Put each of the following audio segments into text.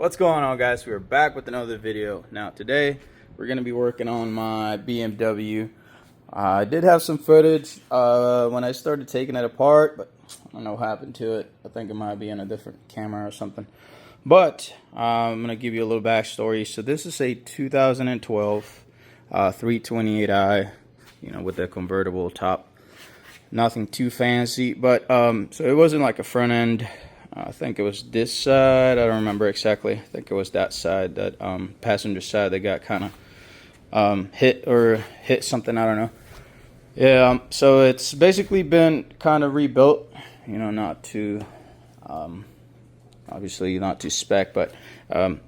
What's going on, guys? We are back with another video. Now today we're going to be working on my BMW. I did have some footage when I started taking it apart, but I don't know what happened to it. I think it might be in a different camera or something. But I'm going to give you a little backstory. So this is a 2012 328i, with the convertible top. Nothing too fancy, but so it wasn't like a front end. I think it was this side. I don't remember exactly. I think it was that side, that passenger side, that got kind of hit something. I don't know. Yeah. So it's basically been kind of rebuilt. Not to obviously not to spec, but I'm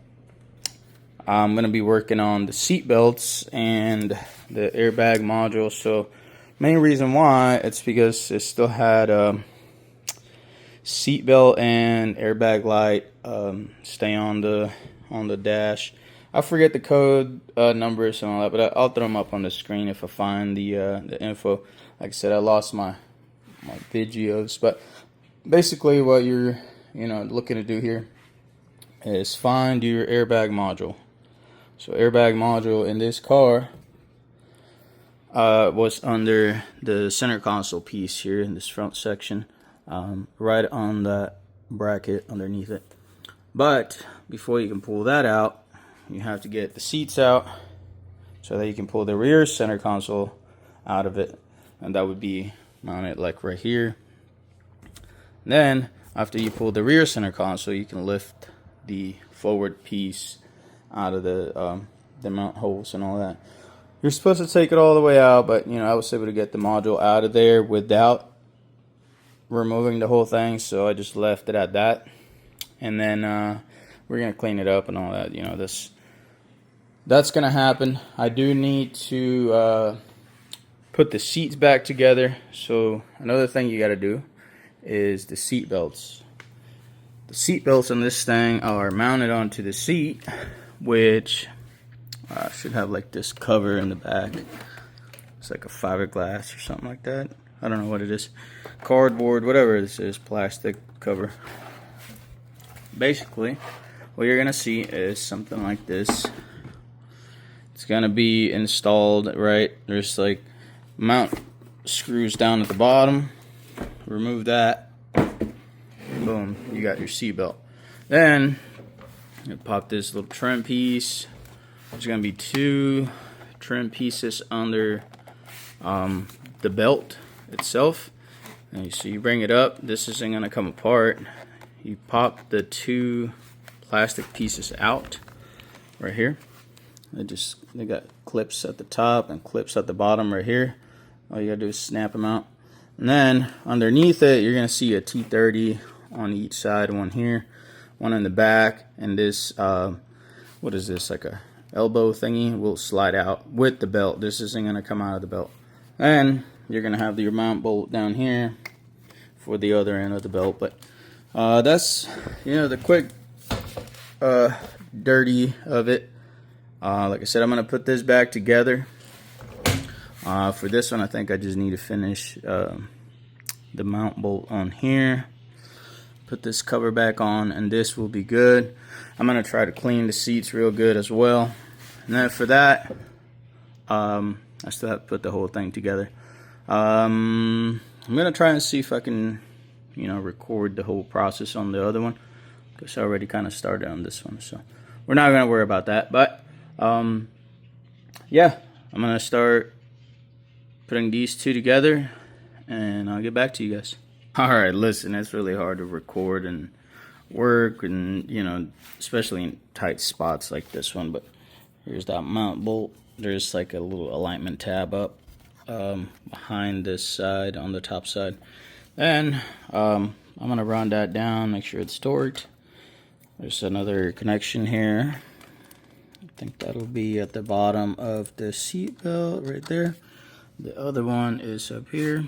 gonna be working on the seat belts and the airbag module. So main reason why, it's because it still had seat belt and airbag light stay on the dash. I forget the code numbers and all that, but I'll throw them up on the screen if I find the info. Like I said, I lost my videos, but basically what you're looking to do here is find your airbag module. So airbag module in this car was under the center console piece here in this front section. Right on that bracket underneath it. But before you can pull that out, you have to get the seats out so that you can pull the rear center console out of it, and that would be mounted like right here. Then after you pull the rear center console, you can lift the forward piece out of the mount holes and all that. You're supposed to take it all the way out, but I was able to get the module out of there without removing the whole thing, so I just left it at that. And then we're gonna clean it up and all that. That's gonna happen. I do need to put the seats back together. So another thing you got to do is the seat belts. The seat belts on this thing are mounted onto the seat, which should have like this cover in the back. It's like a fiberglass or something like that. I don't know what it is. Cardboard, whatever this is, plastic cover. Basically, what you're gonna see is something like this. It's gonna be installed, right? There's like mount screws down at the bottom. Remove that. Boom, you got your seat belt. Then you pop this little trim piece. There's gonna be two trim pieces under the belt itself. And you bring it up, this isn't gonna come apart. You pop the two plastic pieces out right here. They got clips at the top and clips at the bottom right here. All you gotta do is snap them out. And then underneath it, you're gonna see a T30 on each side, one here, one in the back, and this what is this, like a elbow thingy, will slide out with the belt. This isn't gonna come out of the belt. And you're gonna have your mount bolt down here for the other end of the belt. But that's the quick dirty of it. Like I said, I'm gonna put this back together. For this one, I think I just need to finish the mount bolt on here, put this cover back on, and this will be good. I'm gonna try to clean the seats real good as well. And then for that, I still have to put the whole thing together. I'm gonna try and see if I can record the whole process on the other one, because I already kind of started on this one, so we're not gonna worry about that. But yeah, I'm gonna start putting these two together and I'll get back to you guys. Alright, listen, it's really hard to record and work, and especially in tight spots like this one. But here's that mount bolt. There's like a little alignment tab up behind this side on the top side. Then I'm gonna run that down, make sure it's torqued. There's another connection here. I think that'll be at the bottom of the seat belt right there. The other one is up here,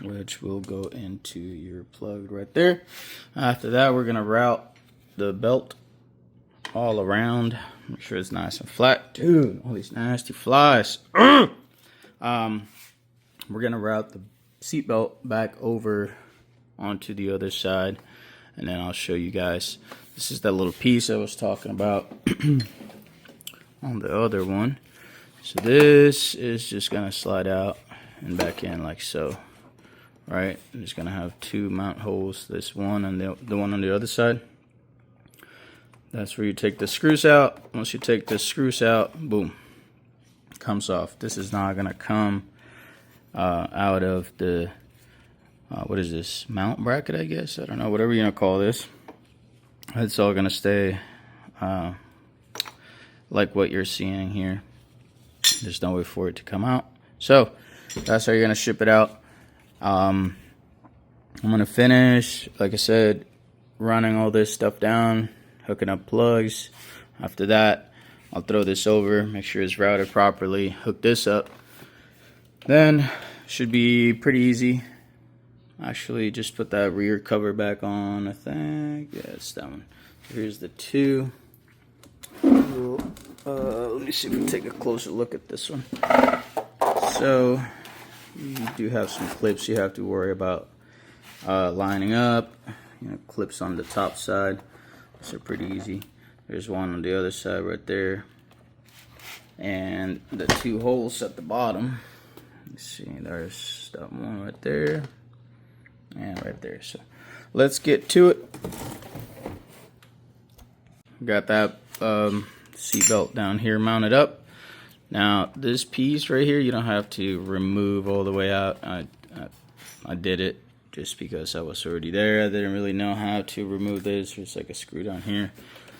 which will go into your plug right there. After that, we're gonna route the belt all around. Make sure it's nice and flat. Dude, all these nasty flies. We're gonna route the seatbelt back over onto the other side, and then I'll show you guys This is that little piece I was talking about on the other one. So this is just gonna slide out and back in like so. Right, I'm just gonna have two mount holes. This one and the one on the other side. That's where you take the screws out. Once you take the screws out, boom, it comes off. This is not gonna come out of the what is this, mount bracket, I guess? I don't know, whatever you're gonna call this. It's all gonna stay like what you're seeing here. There's no way for it to come out. So that's how you're gonna ship it out. I'm gonna finish, like I said, running all this stuff down, hooking up plugs. After that, I'll throw this over, make sure it's routed properly, hook this up. Then should be pretty easy. Actually, just put that rear cover back on, I think. Yeah, it's that one. Here's the two. Let me see if we can take a closer look at this one. So you do have some clips you have to worry about lining up. You know, clips on the top side. These are pretty easy. There's one on the other side right there. And the two holes at the bottom. Let's see, there's that one right there. And right there. So let's get to it. Got that seat belt down here mounted up. Now this piece right here, you don't have to remove all the way out. I did it just because I was already there. I didn't really know how to remove this. There's like a screw down here,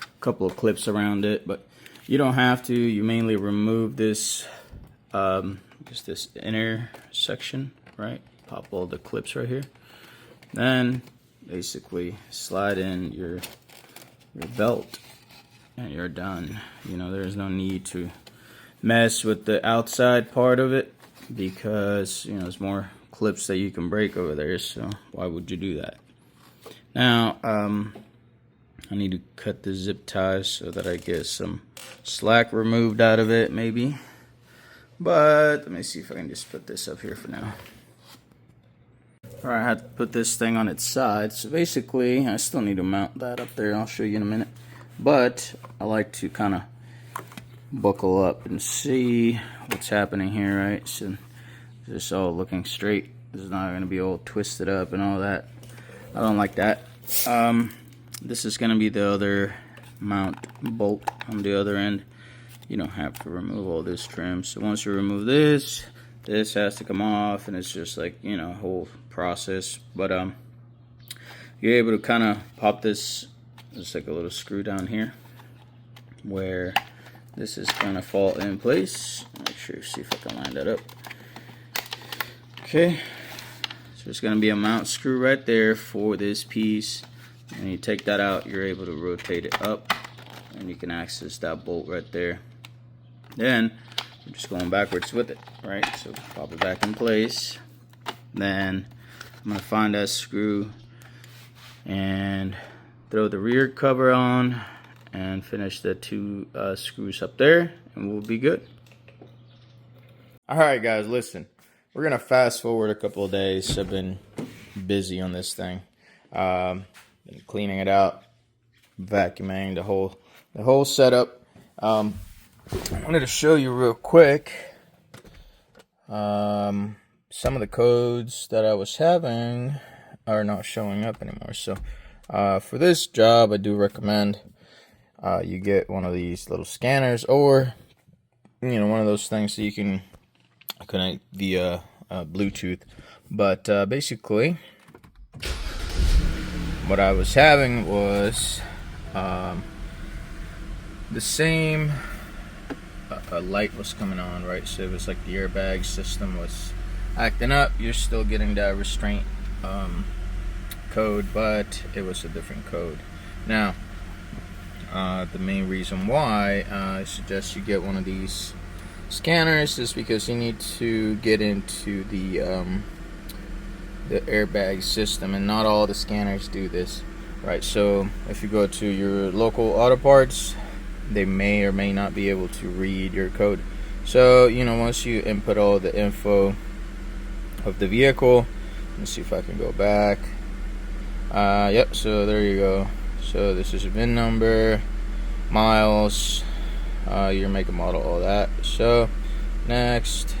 a couple of clips around it, but you don't have to. You mainly remove this, just this inner section, right? Pop all the clips right here. Then basically slide in your belt and you're done. You know, there's no need to mess with the outside part of it because, you know, there's more clips that you can break over there, so why would you do that? Now I need to cut the zip ties so that I get some slack removed out of it, maybe. But let me see if I can just put this up here for now. Alright, I had to put this thing on its side, so basically I still need to mount that up there. I'll show you in a minute, but I like to kind of buckle up and see what's happening here, right? So this is all looking straight. This is not going to be all twisted up and all that. I don't like that. This is going to be the other mount bolt on the other end. You don't have to remove all this trim. So once you remove this, this has to come off, and it's just like, you know, a whole process. But you're able to kind of pop this. There's like a little screw down here where this is going to fall in place. Make sure, see if I can line that up. Okay, so there's going to be a mount screw right there for this piece. And you take that out, you're able to rotate it up, and you can access that bolt right there. Then I'm just going backwards with it, right? So pop it back in place. Then I'm going to find that screw and throw the rear cover on and finish the two screws up there, and we'll be good. Alright guys, listen, we're gonna fast forward a couple of days. I've been busy on this thing, been cleaning it out, vacuuming the whole setup. I wanted to show you real quick some of the codes that I was having are not showing up anymore. So for this job, I do recommend you get one of these little scanners, or you know, one of those things that you can connect via Bluetooth. But basically what I was having was the same light was coming on, right? So it was like the airbag system was acting up. You're still getting that restraint code, but it was a different code. Now the main reason why I suggest you get one of these scanners is because you need to get into the airbag system, and not all the scanners do this, right? So if you go to your local auto parts, they may or may not be able to read your code. So, you know, once you input all the info of the vehicle, let me see if I can go back. Yep, so there you go. So this is VIN number, miles, your make and model, all that. So next,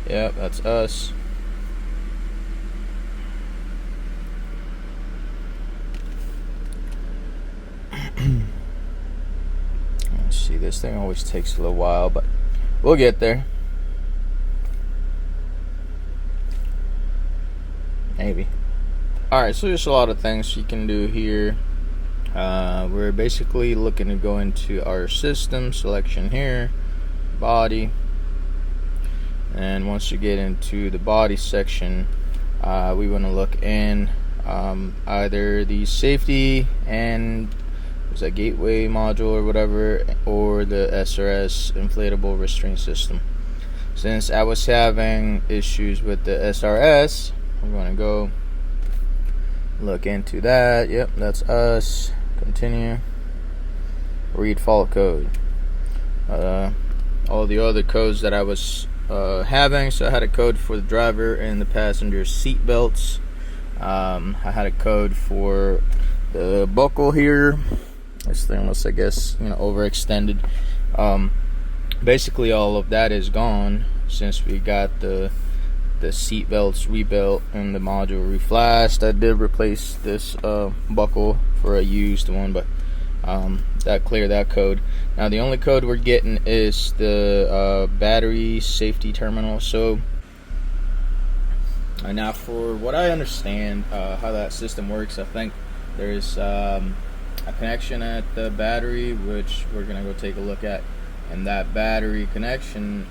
yep, that's us. Let's see, this thing always takes a little while, but we'll get there. Maybe. Alright, so there's a lot of things you can do here. We're basically looking to go into our system selection here, body, and once you get into the body section, we want to look in either the safety and was that gateway module or whatever, or the SRS inflatable restraint system. Since I was having issues with the SRS, I'm going to go look into that. Yep, that's us. Continue. Read fault code. All the other codes that I was having. So I had a code for the driver and the passenger seat belts. I had a code for the buckle here. This thing was, I guess, overextended. Basically, all of that is gone since we got the seat belts rebuilt and the module reflashed. I did replace this buckle for a used one, but that cleared that code. Now the only code we're getting is the battery safety terminal. So now, for what I understand how that system works, I think there's a connection at the battery, which we're gonna go take a look at, and that battery connection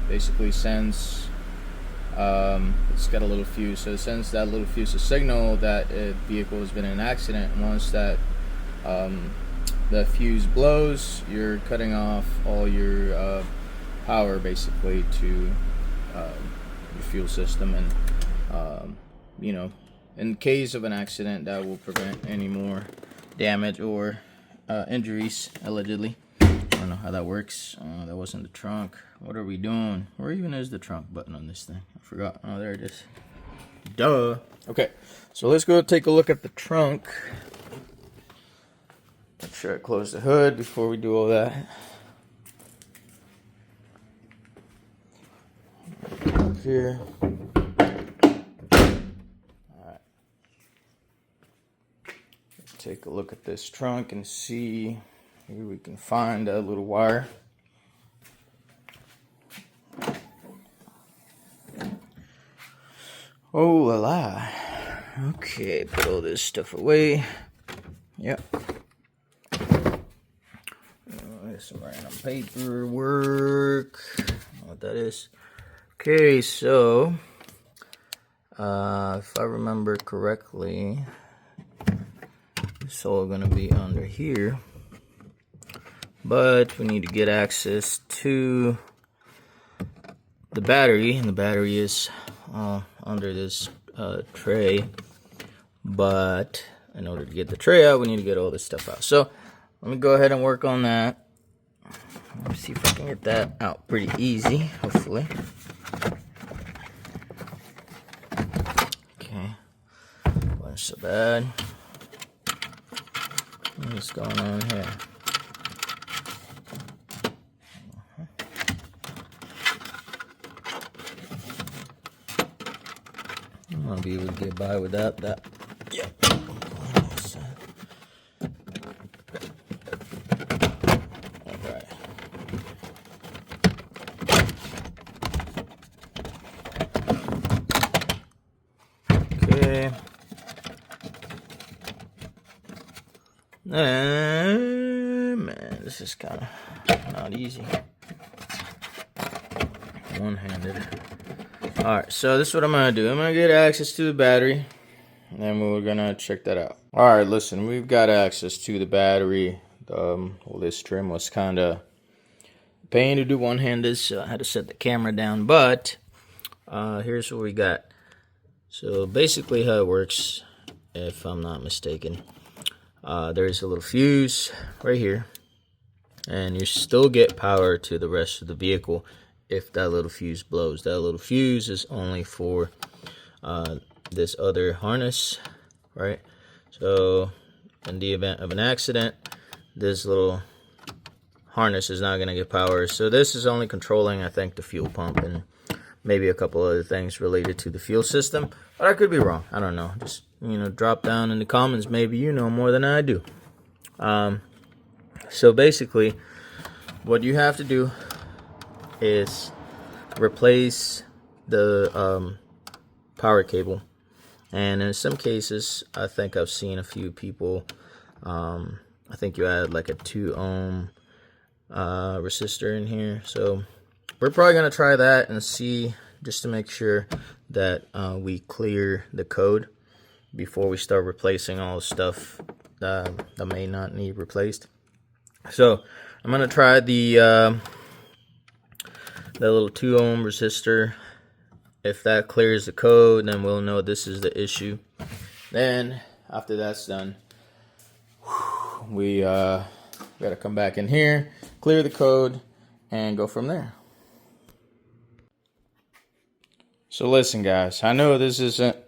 basically sends it's got a little fuse, so it sends that little fuse a signal that a vehicle has been in an accident. And once that the fuse blows, you're cutting off all your power basically to your fuel system, and in case of an accident, that will prevent any more damage or injuries, allegedly. I don't know how that works. That wasn't the trunk. What are we doing? Where even is the trunk button on this thing? I forgot. Oh, there it is. Duh. Okay, so let's go take a look at the trunk. Make sure I close the hood before we do all that. Up here. Alright. Let's take a look at this trunk and see. Maybe we can find that little wire. Oh la la. Okay, put all this stuff away. Yep. There's some random paperwork. I don't know what that is. Okay, so if I remember correctly, it's all gonna be under here. But we need to get access to the battery, and the battery is under this tray. But in order to get the tray out, we need to get all this stuff out. So let me go ahead and work on that. Let me see if I can get that out pretty easy, hopefully. Okay, wasn't so bad. What's going on here? I'll be able to get by without that. Yep. Alright. Okay. Man, this is kind of not easy. One-handed. Alright, so this is what I'm going to do. I'm going to get access to the battery, and then we're going to check that out. Alright, listen, we've got access to the battery. Well, this trim was kind of a pain to do one-handed, so I had to set the camera down. But here's what we got. So basically how it works, if I'm not mistaken, there's a little fuse right here, and you still get power to the rest of the vehicle if that little fuse blows. That little fuse is only for this other harness, right? So in the event of an accident, this little harness is not going to get power. So this is only controlling, I think, the fuel pump and maybe a couple other things related to the fuel system. But I could be wrong. I don't know. Just, you know, drop down in the comments. Maybe you know more than I do. So basically, what you have to do is replace the power cable. And in some cases, I think I've seen a few people, I think you add like a 2 ohm resistor in here. So we're probably going to try that and see, just to make sure that we clear the code before we start replacing all the stuff that may not need replaced. So I'm going to try the little 2 ohm resistor. If that clears the code, then we'll know this is the issue. Then after that's done, we gotta come back in here, clear the code, and go from there. So listen, guys, I know this isn't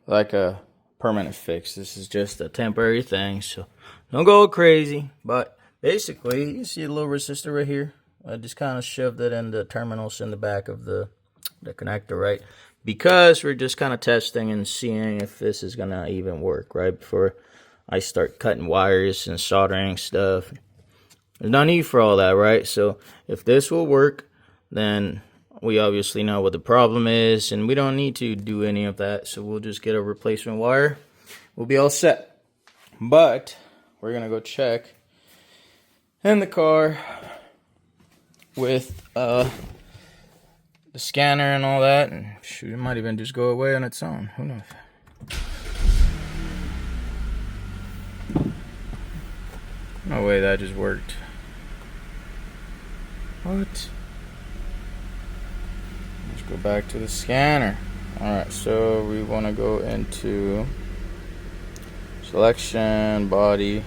like a permanent fix. This is just a temporary thing, so don't go crazy. But basically, you see a little resistor right here. I just kind of shoved it in the terminals in the back of the connector, right? Because we're just kind of testing and seeing if this is gonna even work, right? Before I start cutting wires and soldering stuff. There's no need for all that, right? So if this will work, then we obviously know what the problem is, and we don't need to do any of that. So we'll just get a replacement wire. We'll be all set. But we're gonna go check in the car with the scanner and all that, and shoot, it might even just go away on its own. Who knows? No way that just worked. What? Let's go back to the scanner. Alright, so we want to go into selection, body.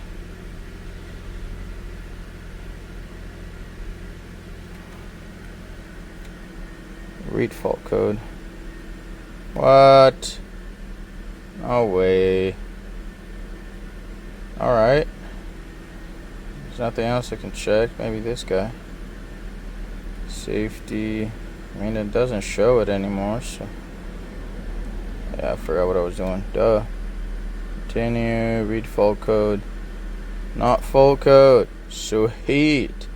Read fault code. What? No way. Alright. There's nothing else I can check. Maybe this guy. Safety. I mean, it doesn't show it anymore, so. Yeah, I forgot what I was doing. Duh. Continue. Read fault code. Not fault code. Sweet.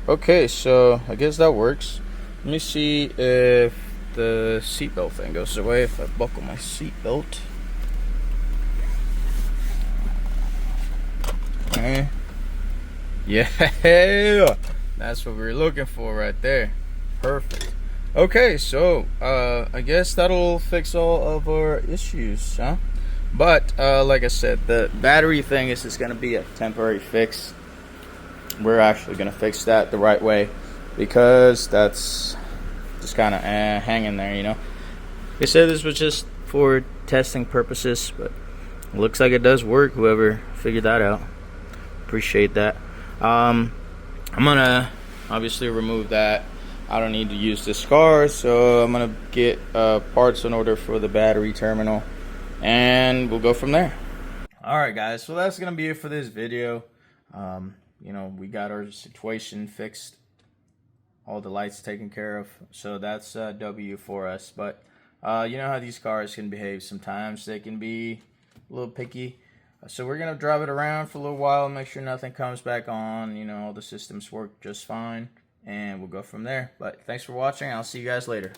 Okay, so I guess that works. Let me see if the seatbelt thing goes away if I buckle my seatbelt. Okay. Yeah, that's what we were looking for right there. Perfect. Okay, so I guess that'll fix all of our issues, huh? But like I said, the battery thing is just gonna be a temporary fix. We're actually gonna fix that the right way, because that's just kind of hanging there, you know. Like I said, this was just for testing purposes, but it looks like it does work. Whoever figured that out, appreciate that. I'm gonna obviously remove that. I don't need to use this car, so I'm gonna get parts in order for the battery terminal, and we'll go from there. Alright guys, so that's gonna be it for this video. You know, we got our situation fixed, all the lights taken care of, so that's W for us. But you know how these cars can behave sometimes. They can be a little picky. So we're gonna drive it around for a little while, make sure nothing comes back on, you know, all the systems work just fine, and we'll go from there. But thanks for watching. I'll see you guys later.